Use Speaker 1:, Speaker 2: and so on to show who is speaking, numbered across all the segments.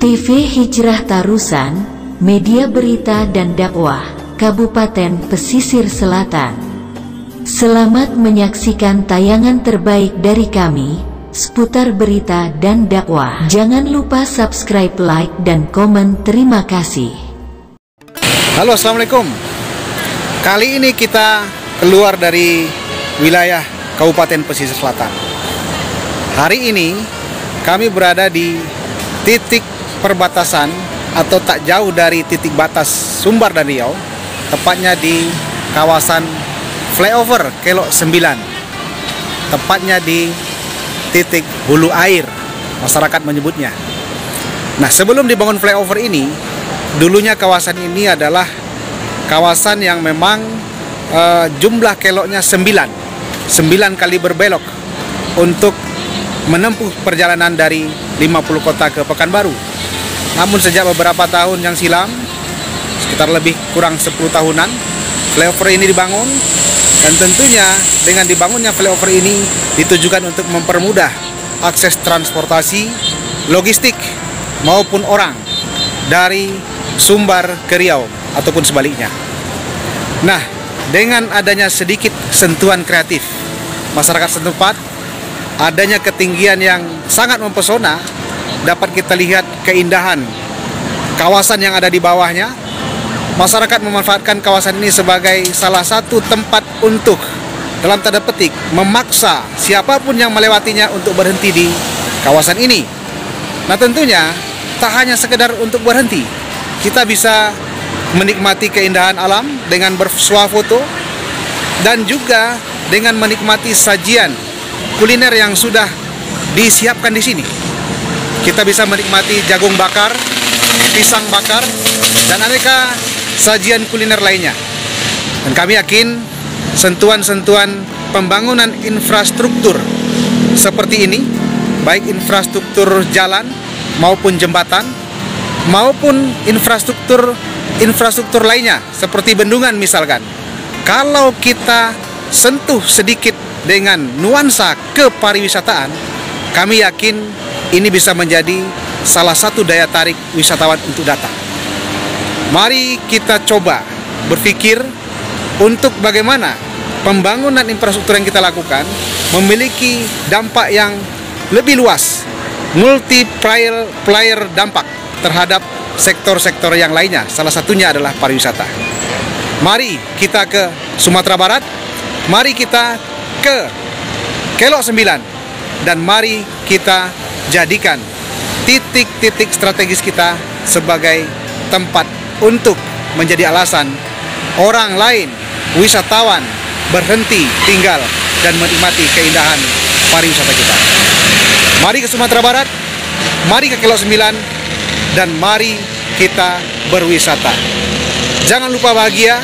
Speaker 1: TV Hijrah Tarusan, media berita dan dakwah, Kabupaten Pesisir Selatan. Selamat menyaksikan tayangan terbaik dari kami, seputar berita dan dakwah. Jangan lupa subscribe, like, dan komen. Terima kasih.
Speaker 2: Halo, assalamualaikum. Kali ini kita keluar dari wilayah Kabupaten Pesisir Selatan. Hari ini kami berada di titik perbatasan atau tak jauh dari titik batas Sumbar dan Riau, tepatnya di kawasan flyover Kelok 9, tepatnya di titik hulu air, masyarakat menyebutnya. Nah, sebelum dibangun flyover ini, dulunya kawasan ini adalah kawasan yang memang jumlah keloknya 9 kali berbelok untuk menempuh perjalanan dari 50 kota ke Pekanbaru. Namun sejak beberapa tahun yang silam, sekitar lebih kurang 10 tahunan, flyover ini dibangun. Dan tentunya dengan dibangunnya flyover ini ditujukan untuk mempermudah akses transportasi, logistik maupun orang dari Sumbar ke Riau ataupun sebaliknya. Nah, dengan adanya sedikit sentuhan kreatif masyarakat setempat, adanya ketinggian yang sangat mempesona, dapat kita lihat keindahan kawasan yang ada di bawahnya. Masyarakat memanfaatkan kawasan ini sebagai salah satu tempat untuk, dalam tanda petik, memaksa siapapun yang melewatinya untuk berhenti di kawasan ini. Nah, tentunya tak hanya sekedar untuk berhenti, kita bisa menikmati keindahan alam dengan bersuah foto dan juga dengan menikmati sajian kuliner yang sudah disiapkan di sini. Kita bisa menikmati jagung bakar, pisang bakar, dan aneka sajian kuliner lainnya. Dan kami yakin sentuhan-sentuhan pembangunan infrastruktur seperti ini, baik infrastruktur jalan maupun jembatan, maupun infrastruktur lainnya seperti bendungan misalkan, kalau kita sentuh sedikit dengan nuansa kepariwisataan, kami yakin ini bisa menjadi salah satu daya tarik wisatawan untuk datang. Mari kita coba berpikir untuk bagaimana pembangunan infrastruktur yang kita lakukan memiliki dampak yang lebih luas, multiplier dampak terhadap sektor-sektor yang lainnya. Salah satunya adalah pariwisata. Mari kita ke Sumatera Barat, mari kita ke Kelok 9, dan mari kita jadikan titik-titik strategis kita sebagai tempat untuk menjadi alasan orang lain, wisatawan, berhenti tinggal dan menikmati keindahan pariwisata kita. Mari ke Sumatera Barat, mari ke Kelok 9, dan mari kita berwisata. Jangan lupa bahagia.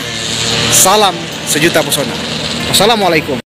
Speaker 2: Salam sejuta pesona. Wassalamualaikum.